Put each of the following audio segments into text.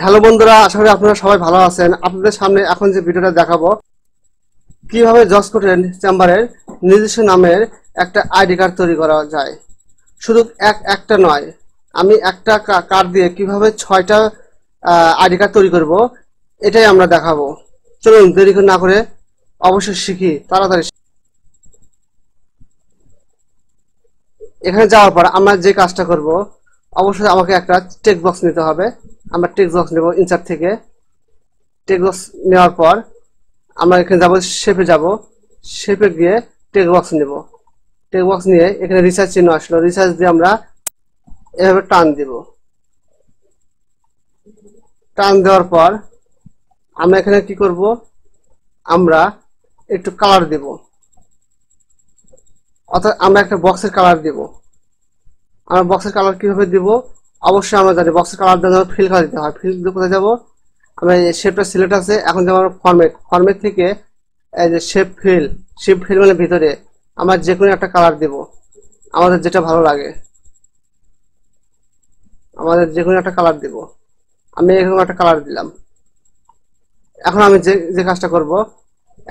Hello বন্ধুরা, আশা করি আপনারা সবাই ভালো আছেন। আপনাদের সামনে এখন যে ভিডিওটা দেখাবো, কিভাবে জজ কোর্টের চেম্বারের নিজস্ব নামের একটা আইডি কার্ড তৈরি করা যায়। শুধু একটা নয়, আমি একটা কার্ড দিয়ে কিভাবে 6টা আইডি কার্ড তৈরি করব, এটাই আমরা দেখাবো। চলুন দেরি না করে অবশ্যই শিখি তাড়াতাড়ি। এখানে যাওয়ার পর আমরা যে কাজটা করব, অবশ্যই আমাকে একটা টেক্সট বক্স নিতে হবে। আমরা টেক্সট বক্স নেব ইনসার্ট থেকে। টেক্সট বক্স নেওয়ার পর আমরা এখানে যাব, শেপে যাব। শেপে গিয়ে টেক্সট বক্স নেব। টেক্সট বক্স নিয়ে এখানে রিসার্চ চিহ্ন আসলো, রিসার্চ দিয়ে আমরা এভাবে টান দিব। টান দেওয়ার পর আমরা এখানে কি করব, আমরা একটু কালার দেব, অর্থাৎ আমরা একটা বক্সের কালার দেব। আমরা বক্সের কালার কিভাবে দিব, অবশ্যই আমরা জানি বক্সের কালার দেওয়ার ফিল কালার দিতে হয়। ফিল দিতে কোথায় যাব, আমরা এই শেপটা সিলেক্ট আছে, এখন যাব আমরা ফরম্যাট থেকে এই যে শেপ ফিল মানে ভিতরে আমরা যে কোনো একটা কালার দেব, আমাদের যেটা ভালো লাগে। আমাদের যে কোনো একটা কালার দেব। আমি এরকম একটা কালার দিলাম। এখন আমি যে যে কাজটা করব,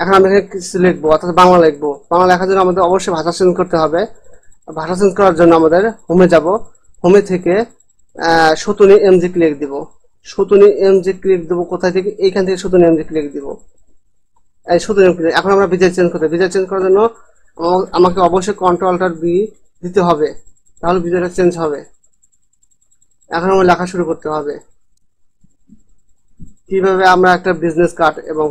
এখন আমি এখানে কিছু লিখবো, অর্থাৎ বাংলা লিখবো। বাংলা লেখার জন্য আমাদের অবশ্যই ভাষা চেঞ্জ করতে হবে। ভাষা চেঞ্জ করার জন্য আমাদের হোমে যাব। হোমে থেকে সতুনি এমজি ক্লিক দিব। সতুনি এমজি ক্লিক দেবো কোথায় থেকে, এইখান থেকে সতুনি এমজি ক্লিক দিব। এই সতুনি ক্লিক। এখন আমরা বিজয় চেঞ্জ করতে, বিজয় চেঞ্জ করার জন্য আমাকে অবশ্যই কন্ট্রোল-বি দিতে হবে, তাহলে বিজয়টা চেঞ্জ হবে। এখন আমার লেখা শুরু করতে হবে কিভাবে আমরা একটা বিজনেস কার্ড এবং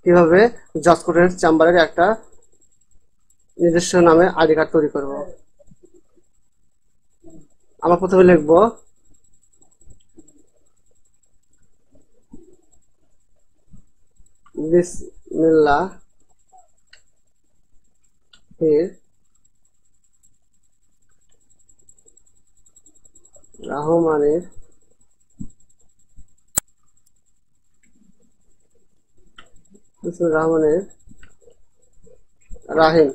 কিভাবে জজ কোর্টের চেম্বারের একটা নিজস্ব নামে আইডি কার্ড তৈরি করব। আমরা প্রথমে লিখব বিসমিল্লাহ রহমানির রহমানির রাহিম।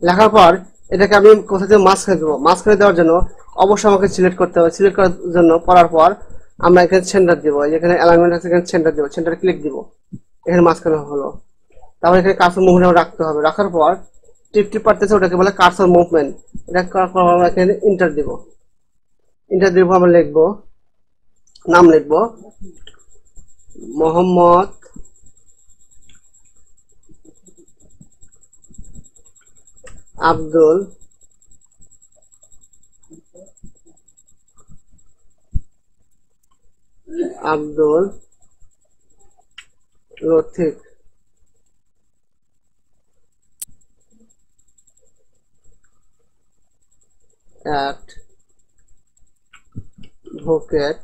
লেখার পর এটাকে আমি কোথা থেকে মাঝখানে দেবো। মাঝখানে দেওয়ার জন্য অবশ্যই আমাকে সিলেক্ট করতে হবে। সিলেক্ট করার জন্য করার পর আমরা এখানে সেন্টার দিব, এখানে অ্যালাইনমেন্ট আছে, এখানে সেন্টার দিব। সেন্টার ক্লিক দিব, এখানে মাঝখানে হলো। তারপর এখানে কার্সর মুভমেন্ট রাখতে হবে। রাখার পর টিপ পারতেছে, ওটাকে বলে কার্সর মুভমেন্ট। এটা করার পর আমরা এখানে ইন্টার দিব। ইন্টার দিব, আমরা লিখবো, নাম লিখবো মোহাম্মদ আব্দুল আব্দুল লতিফ। অ্যাডভোকেট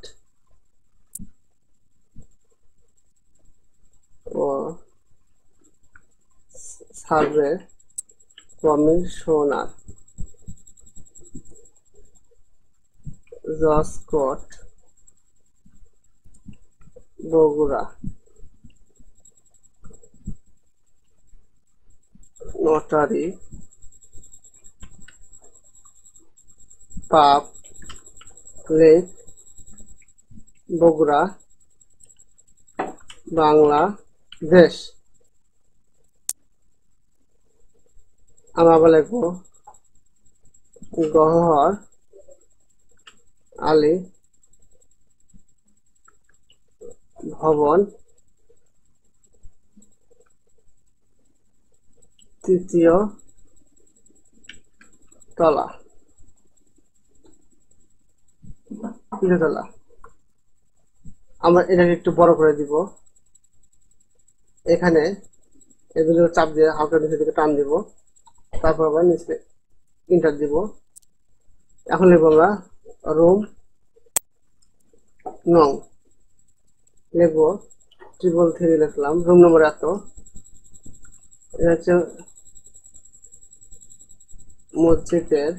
ও সার্ভে কমিশনার, জজ court, Bogura. Notary public, Bogura, Bangladesh. আমরা আবার লিখবো গহর আলী ভবন, তৃতীয় তলা, তৃতীয়। আমরা এটাকে একটু বড় করে দিব। এখানে এগুলো চাপ দিয়ে হালকা নিচের দিকে টান দিব। তারপর আবার নিচে ইন্টার দিব। এখন লিখবো আমরা রুম নং, লিখবো 333, লিখলাম রুম নম্বর এত। এটা হচ্ছে মসজিদের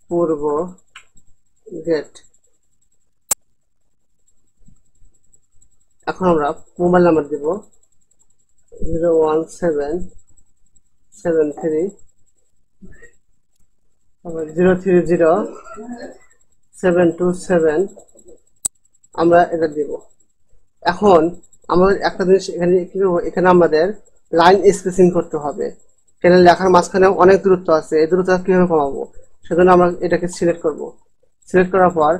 পূর্ব গেট। এখন আমরা মোবাইল নাম্বার দিব 01773 030 727 আমরা এটা দিব। এখন আমাদের একটা জিনিস এখানে কি করবো, এখানে আমাদের লাইন স্পেসিং করতে হবে। এখানে লেখার মাঝখানে অনেক দূরত্ব আছে, এই দূরত্ব কিভাবে কমাবো, সেজন্য আমরা এটাকে সিলেক্ট করব। সিলেক্ট করার পর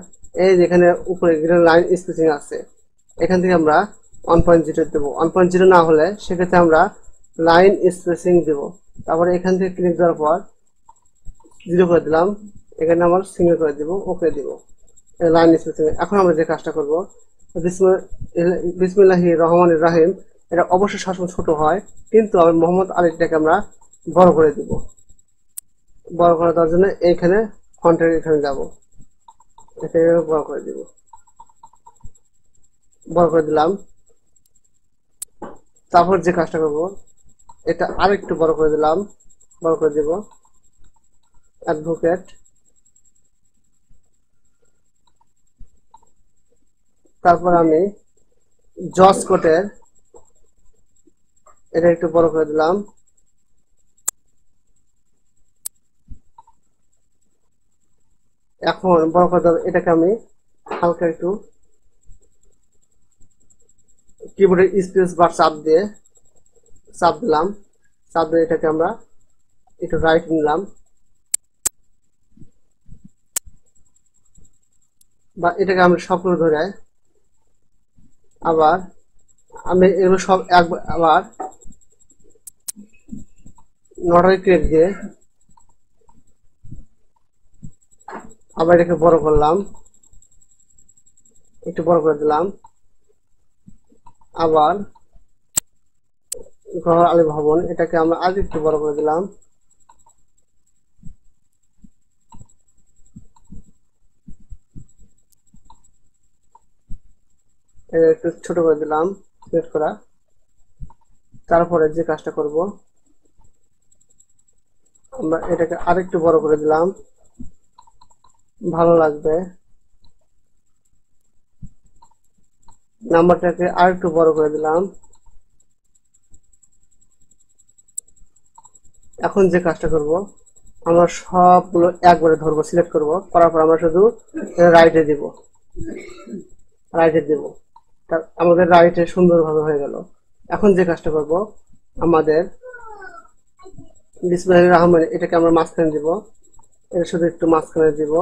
এই যেখানে উপরে লাইন স্পেসিং আছে, এখান থেকে আমরা 1.0 দেবো। 1.0 না হলে সেক্ষেত্রে আমরা লাইন স্পেসিং দেব। তারপরে এখান থেকে ক্লিক দেওয়ার পর 0 করে দিলাম, এখানে আমার সিঙ্গেল করে দিব, ওকে দিব, লাইন স্পেসিং। এখন আমরা যে কাজটা করব, বিসমিল্লাহির রহমানির রহিম, এটা অবশ্যই সবসময় ছোট হয়, কিন্তু আমি মোহাম্মদ আলীটাকে আমরা বড় করে দিব। বড় করে দেওয়ার জন্য এইখানে ফন্টের এখানে যাব, এটাকে বড় করে দিব, বড় করে দিলাম। তারপর যে কাজটা করব, এটা আরেকটু বড় করে দিলাম, বড় করে দিব, অ্যাডভোকেট। তারপর আমি জজ কোটের এটা একটু বড় করে দিলাম। এখন বড় করে দেব, এটাকে আমি হালকা একটু কিবোর্ডের স্পেস বার চাপ দিলাম, চাপ দিয়ে এটাকে আমরা একটু রাইট নিলাম, বা এটাকে আমরা সবগুলো ধরে আবার আমি এগুলো সব একবার আবার নটারি ক্লিক দিয়ে আবার এটাকে বড় করলাম, একটু বড় করে দিলাম। আবার গড় আলী ভবন, এটাকে আমরা আগে একটু বড় করে দিলাম। একটু ছোট করে দিলাম, সিলেক্ট করা। তারপরে যে কাজটা করব, আমরা এটাকে আরেকটু বড় করে দিলাম, ভালো লাগবে। নাম্বারটাকে আরেকটু বড় করে দিলাম। এখন যে কাজটা করব, আমরা সবগুলো একবারে ধরবো, সিলেক্ট করব, করার পর আমরা শুধু রাইটে দিব, আমাদের রাইটে সুন্দরভাবে হয়ে গেল। এখন যে কাজটা করব, আমাদের বিসমিল্লাহির রহমান, এটাকে আমরা মাঝখানে দিব, এটা শুধু একটু মাঝখানে দিব,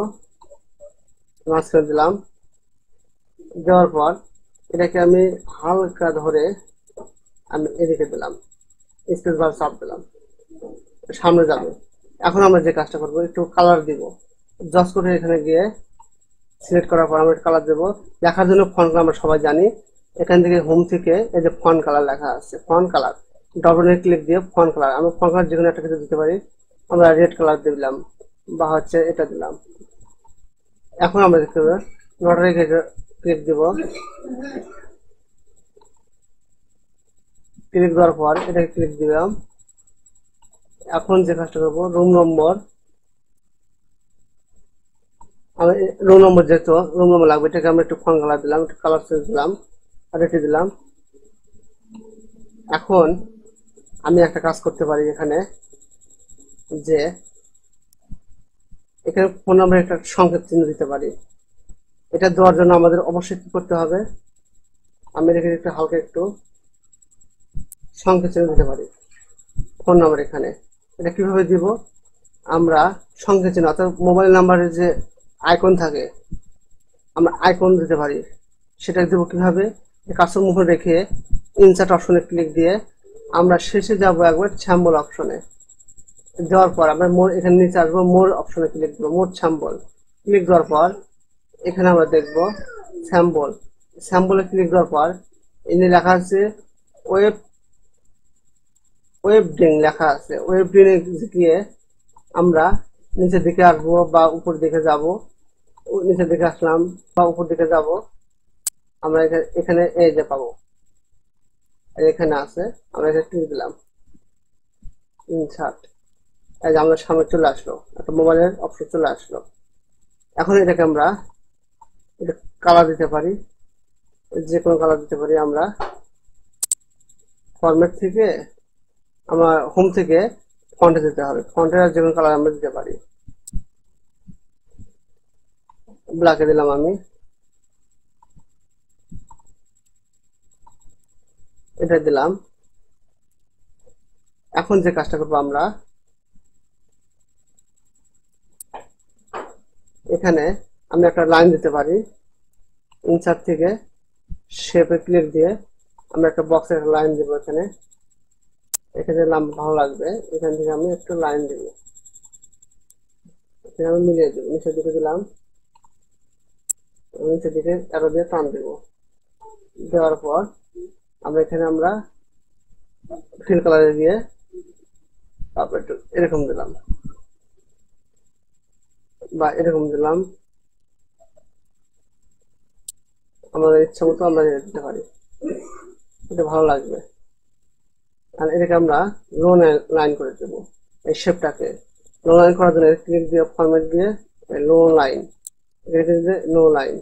মাঝখানে দিলাম। দেওয়ার পর এটাকে আমি হালকা ধরে আমি এদিকে দিলাম, স্পেস বার চাপ দিলাম, সামনে যাবে। এখন আমরা যে কাজটা করব, একটু কালার দিব, জজ করে এখানে গিয়ে সিলেক্ট করার পর আমরা কালার দেব। লেখার জন্য ফন্ট কালার আমরা সবাই জানি, এখান থেকে হোম থেকে এই যে ফন্ট কালার লেখা আছে, ফন্ট কালার ডবল ক্লিক দিয়ে ফন্ট কালার, আমরা ফন্ট কালার যে কোনো একটা কিছু দিতে পারি, আমরা রেড কালার দিলাম বা হচ্ছে এটা দিলাম। এখন আমরা দেখতে পাবো নটারি ক্লিক দিব, ক্লিক দেওয়ার পর এটাকে ক্লিক দিলাম। এখন যে কাজটা করবো, রুম নম্বর, আমি রুম নম্বর যেহেতু রুম নম্বর লাগবে, এটাকে আমরা একটু ফন্ট কালার দিলাম, একটু কালার চেঞ্জ দিলাম, আর এটি দিলাম। এখন আমি একটা কাজ করতে পারি, এখানে যে এখানে ফোন নাম্বার একটা সংকেত চিহ্ন দিতে পারি। এটা দেওয়ার জন্য আমাদের অবশ্যই কি করতে হবে, আমি এখানে একটু হালকা একটু সংকেত চিহ্ন দিতে পারি ফোন নাম্বার। এখানে এটা কিভাবে দিব, আমরা সংকেত চিহ্ন অর্থাৎ মোবাইল নাম্বারের যে আইকন থাকে, আমরা আইকন দিতে পারি। সেটা দেবো কিভাবে, কাছের মুখে রেখে ইনসার্ট অপশনে ক্লিক দিয়ে আমরা শেষে যাব একবার স্যাম্বল অপশনে। দেওয়ার পর আমরা মোর এখানে নিচে আসবো, মোর অপশনে ক্লিক দেবো, মোর স্যাম্বল। ক্লিক দেওয়ার পর এখানে আমরা দেখবো স্যাম্বল, স্যাম্বলে ক্লিক দেওয়ার পর এখানে লেখা আছে ওয়েবডিং লেখা আছে। ওয়েবডিং গিয়ে আমরা নিচের দিকে আসবো বা উপর দিকে যাব, নিচের দিকে আসলাম বা উপর দিকে যাব, আমরা এখানে এই যে পাবো, এখানে আছে, আমরা এখানে ক্লিক দিলাম, ইনসার্ট, এই যে আমরা সামনে চলে আসলো, একটা মোবাইলের অপশন চলে আসলো। এখন এটাকে আমরা এটা কালার দিতে পারি, যে কোনো কালার দিতে পারি। আমরা ফরম্যাট থেকে আমার হোম থেকে ফন্টে দিতে হবে, ফন্টের যে কোনো কালার আমরা দিতে পারি। ব্ল্যাকে দিলাম আমি, এটা দিলাম। এখন যে কাজটা করবো আমরা, এখানে আমি একটা লাইন দিতে পারি। ইনসার্ট থেকে শেপে ক্লিক দিয়ে আমরা একটা বক্সের লাইন দিব। এখানে এখানে ভালো লাগবে, এখান থেকে আমি একটু লাইন দিব, এখানে আমি মিলিয়ে দেবো। নিচের দিকে দিলাম, নিচের দিকে অ্যারো দিয়ে টান দেবো। দেওয়ার পর আমরা এখানে ফিল কালারে দিয়ে তারপর একটু এরকম দিলাম বা এরকম দিলাম, আমাদের ইচ্ছা মতো আমরা দিতে পারি, এটা ভালো লাগবে। আর এটাকে আমরা লো লাইন করে দেবো। এই শেপটাকে লো লাইন করার জন্য ক্লিক দিয়ে ফরম্যাট দিয়ে low line, no line,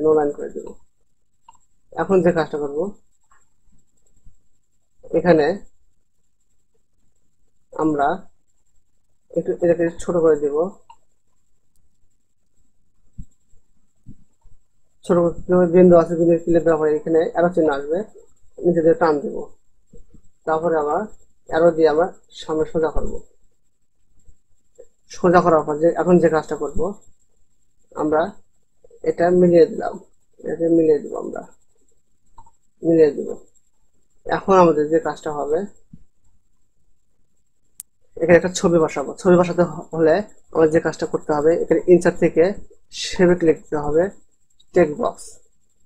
no line করে দেবো। এখন যে কাজটা করব, এখানে আমরা একটু এটাকে ছোট করে দিব। ছোট বিন্দু আছে, বিন্দু ক্লিক দেওয়ার পরে এখানে অ্যারো চিহ্ন আসবে, নিচে দিয়ে টান দেবো। তারপরে আবার অ্যারো দিয়ে আমরা সামনে সোজা করব। সোজা করার পর এখন যে কাজটা করব, আমরা এটা মিলিয়ে দিলাম, এটা মিলিয়ে দিব, আমরা মিলিয়ে দিব। এখন আমাদের যে কাজটা হবে, এখানে একটা ছবি বসাবো। ছবি বসাতে হলে আমাদের যে কাজটা করতে হবে, এখানে ইনসার্ট থেকে শেপে ক্লিক দিতে হবে, টেক্সট বক্স।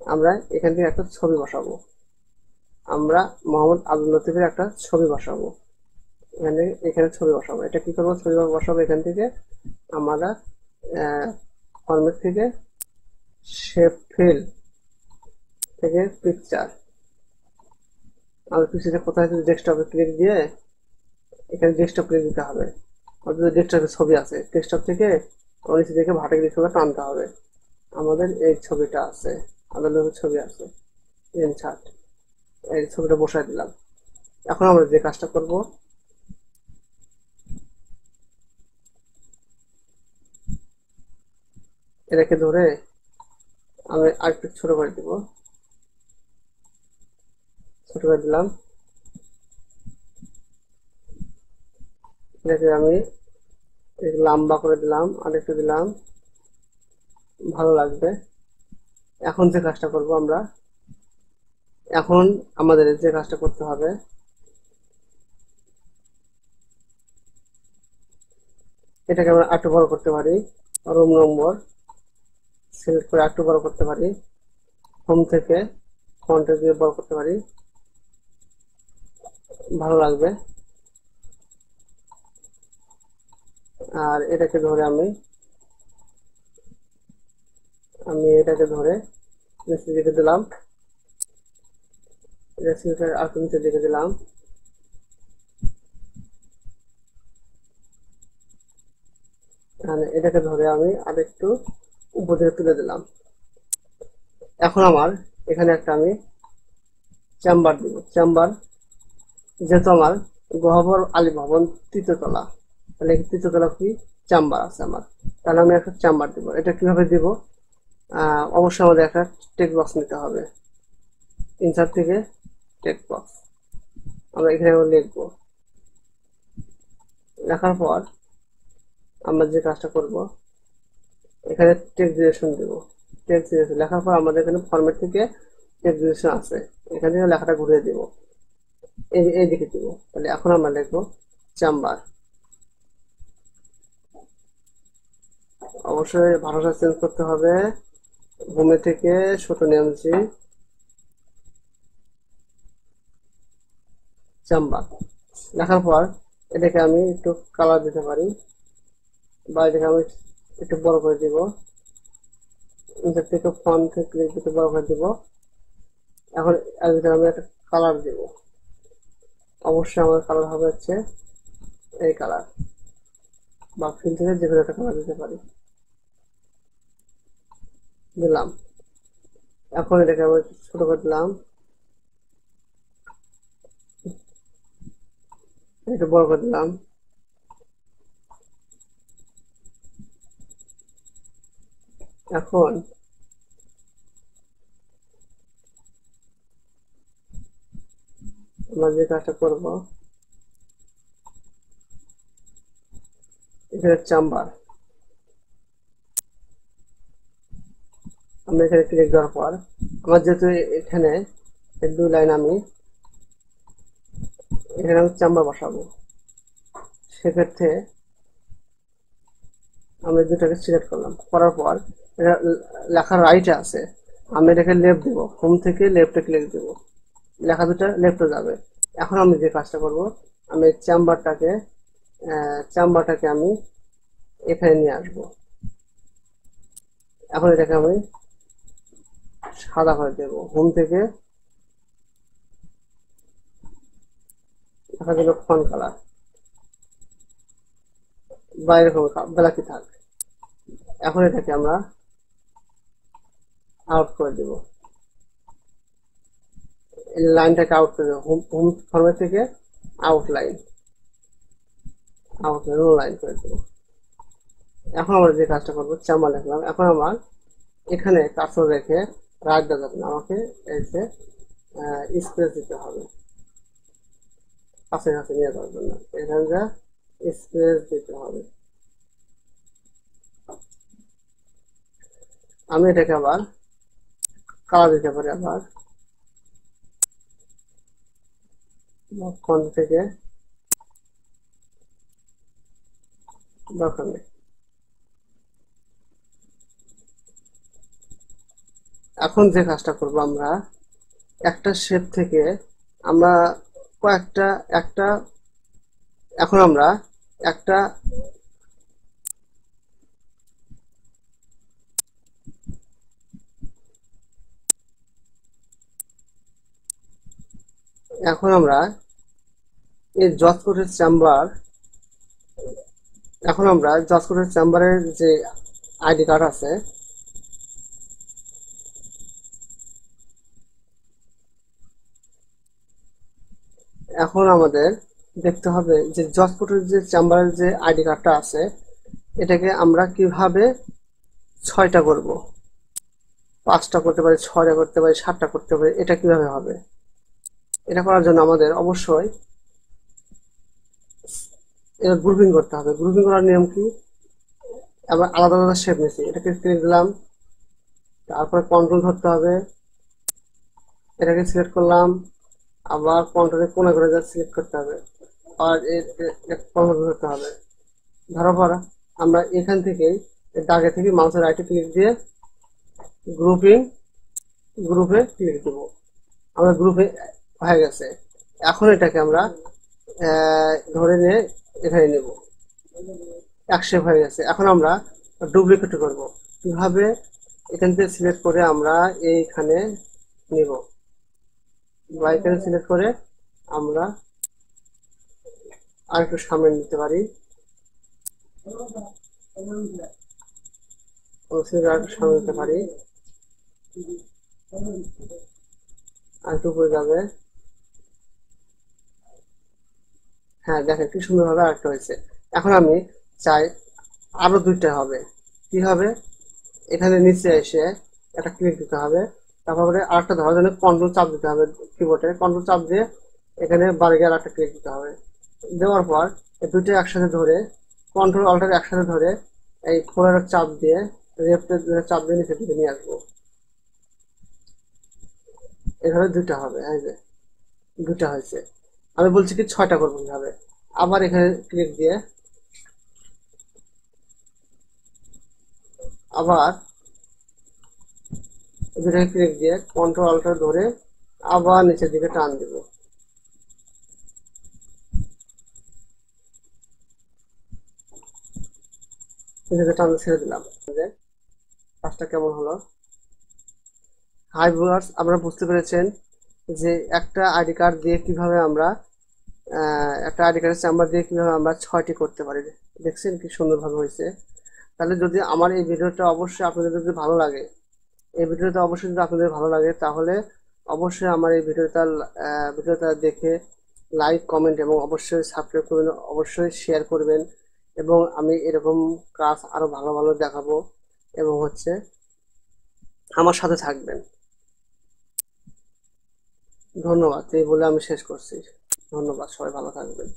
আমরা এখান থেকে একটা ছবি বসাবো। আমরা মোহাম্মদ আব্দুল লতিফের একটা ছবি বসাবো। এখানে ছবি বসাবো। এটা কি করবো? ছবি বসাবো। এখান থেকে আমরা ফরম্যাট থেকে শেপ ফিল থেকে পিকচার, আমাদের পিকচারটা কোথায় আছে, ডেস্কটপে ক্লিক দিয়ে এখানে ডেস্কটপ ক্লিক দিতে হবে। অর্থাৎ ডেস্কটপে ছবি আছে, ডেস্কটপ থেকে নিচে থেকে ভাটা ক্লিক করে টানতে হবে। আমাদের এই ছবিটা আছে, আমাদের ছবি আছে, ইনসার্ট, এই ছবিটা বসাই দিলাম। এখন আমরা যে কাজটা করব, এটাকে ধরে আমি আরেকটু ছোট করে দিব, ছোট করে দিলাম। এটাকে আমি লম্বা করে দিলাম, আরেকটু দিলাম, ভালো লাগবে। এখন যে কাজটা করব আমরা, এখন আমাদের যে কাজটা করতে হবে, এটাকে আমরা একটু বড় করতে পারি। রুম নম্বর সিলেক্ট করে একটু বড় করতে পারি। হোম থেকে ফন্টে দিয়ে বড় করতে পারি, ভালো লাগবে। আর এটাকে ধরে আমি এটাকে ধরে নিচের দিকে দিলাম, আর নিচের দিকে দিলাম। এটাকে ধরে আমি আরেকটু উপর দিকে তুলে দিলাম। এখন আমার এখানে একটা আমি চেম্বার দিব। চেম্বার যেহেতু আমার গহ্বর আলী ভবন তৃতীয়তলা, তাহলে তৃতীয়তলা কি চেম্বার আছে আমার, তাহলে আমি একটা চেম্বার দিব। এটা কিভাবে দিব? অবশ্যই আমাদের একটা টেক্সট বক্স নিতে হবে। ইনসার্ট থেকে টেক্সট বক্স আমরা এখানে লিখবো। লেখার পর আমরা যে কাজটা করব, এখানে টেক্সট ডিরেকশন দেব। টেক্সট ডিরেকশন লেখার পর আমাদের এখানে ফরম্যাট থেকে টেক্সট ডিরেকশন আছে, এখান থেকে লেখাটা ঘুরিয়ে দিব, এই দিকে দিব। তাহলে এখন আমরা লিখবো চেম্বার। অবশ্যই ভাষাটা চেঞ্জ করতে হবে। হোমে থেকে 17 চেম্বার লেখার পর এটাকে আমি একটু কালার দিতে পারি, বা এটাকে আমি একটু বড় করে দিব। নিচের থেকে ফন্ট থেকে একটু বড় করে দিব। এখন আমি একটা কালার দিব। অবশ্যই আমার কালার হবে হচ্ছে এই কালার, বা ফিল থেকে যে কোনো একটা কালার দিতে পারি, দিলাম। এখন এটাকে আমি ছোট করে দিলাম, একটু বড় করে দিলাম। এখন আমরা যে কাজটা করব, এখানে চেম্বার, আমরা এখানে ক্লিক দেওয়ার পর আমার যেহেতু এখানে দুই লাইন, আমি এখানে চেম্বার বসাবো, সেক্ষেত্রে আমি দুটাকে সিলেক্ট করলাম, করার পর এটা লেখা রাইটে আছে, আমি এটাকে লেফট দেবো, হোম থেকে লেফটে ক্লিক দেবো, লেখা দুটা লেফটে যাবে। এখন আমি যে কাজটা করব, আমি চেম্বারটাকে আমি এখানে নিয়ে আসব। এখন এটাকে আমি সাদা করে দেব, হোম থেকে দেখা গেল ফন্ট কালার বা এরকম ব্ল্যাকই থাক। এখন এটাকে আমরা আউট করে দেব, এই লাইনটাকে আউট করে দেবো, হোম ফর্মেট থেকে আউটলাইন লাইন করে দেবো। এখন আমরা যে কাজটা করবো, চেম্বার লিখলাম, এখন আমার এখানে কার্সর রেখে রাইট দেওয়া যাবে না, আমাকে এই যে স্পেস দিতে হবে কাছাকাছি নিয়ে যাওয়ার জন্য, এখানে যা স্পেস দিতে হবে। আমি এটাকে আবার কালার দিতে পারি, আবার ফন্ট থেকে দরকার নেই। এখন যে কাজটা করব, আমরা একটা শেপ থেকে আমরা এখন আমরা একটা এখন আমরা এই জজকোটের চেম্বারের যে আইডি কার্ড আছে, এখন আমাদের দেখতে হবে যে জজকোটের যে চেম্বারের যে আইডি কার্ডটা আছে, এটাকে আমরা কিভাবে 6টা করব, 5টা করতে পারি, 6টা করতে পারি, 7টা করতে পারি, এটা কিভাবে হবে? এটা করার জন্য আমাদের অবশ্যই এর গ্রুপিং করতে হবে। গ্রুপিং করার নিয়ম কি? আবার আলাদা আলাদা শেপ নিয়েছি, এটাকে ক্লিক দিলাম, তারপরে কন্ট্রোল ধরতে হবে, এটাকে সিলেক্ট করলাম, আবার কন্ট্রোলের কোণা করে যা সিলেক্ট করতে হবে, আর কন্ট্রোল ধরতে হবে। ধরার পর আমরা এখান থেকেই দাগে থেকে মাউসের রাইটে ক্লিক দিয়ে গ্রুপে ক্লিক দেব, আমরা গ্রুপে হয়ে গেছে। এখন এটাকে আমরা ধরে নিয়ে এখানে নেব, এক শেপ হয়ে গেছে। এখন আমরা ডুপ্লিকেট করব, কিভাবে? এখান থেকে সিলেক্ট করে আমরা এইখানে নিব, বা এখানে সিলেক্ট করে আমরা আর একটু সামনে নিতে পারি, সামনে নিতে পারি, আর একটু উপরে যাবে। হ্যাঁ, দেখেন কি সুন্দরভাবে আরেকটা হয়েছে। এখন আমি চাই আরো 2টা হবে। কি হবে? এখানে নিচে এসে একটা ক্লিক দিতে হবে, তারপরে আরেকটা ধরার জন্য কন্ট্রোল চাপ দিতে হবে, কিবোর্ডে কন্ট্রোল চাপ দিয়ে এখানে বাড়িয়ে আরেকটা ক্লিক দিতে হবে। দেওয়ার পর এই 2টা একসাথে ধরে কন্ট্রোল অল্টার একসাথে ধরে এই ফোনের চাপ দিয়ে চাপ দিয়ে নিচে দিকে নিয়ে আসবো। এভাবে 2টা হবে। এই যে 2টা হয়েছে। আমি বলছি কি 6টা করবো কিভাবে? আবার এখানে ক্লিক দিয়ে আবার দুটাকে ক্লিক দিয়ে কন্ট্রোল অল্টার ধরে আবার নিচের দিকে টান দিব। নিচের টান ছেড়ে দিলাম। কাজটা কেমন হলো? হাই ভিউয়ার্স, আপনারা বুঝতে পেরেছেন যে একটা আইডি কার্ড দিয়ে কিভাবে আমরা একটা আইডি কার্ডের চেম্বার দিয়ে কিভাবে আমরা 6টি করতে পারি। দেখছেন কি সুন্দরভাবে হয়েছে। তাহলে যদি আমার এই ভিডিওটা অবশ্যই আপনাদের যদি ভালো লাগে, তাহলে অবশ্যই আমার এই ভিডিওটা দেখে লাইক, কমেন্ট এবং অবশ্যই সাবস্ক্রাইব করবেন, অবশ্যই শেয়ার করবেন, এবং আমি এরকম কাজ আরো ভালো ভালো দেখাবো এবং আমার সাথে থাকবেন। ধন্যবাদ, এই বলে আমি শেষ করছি। ধন্যবাদ, সবাই ভালো থাকবেন।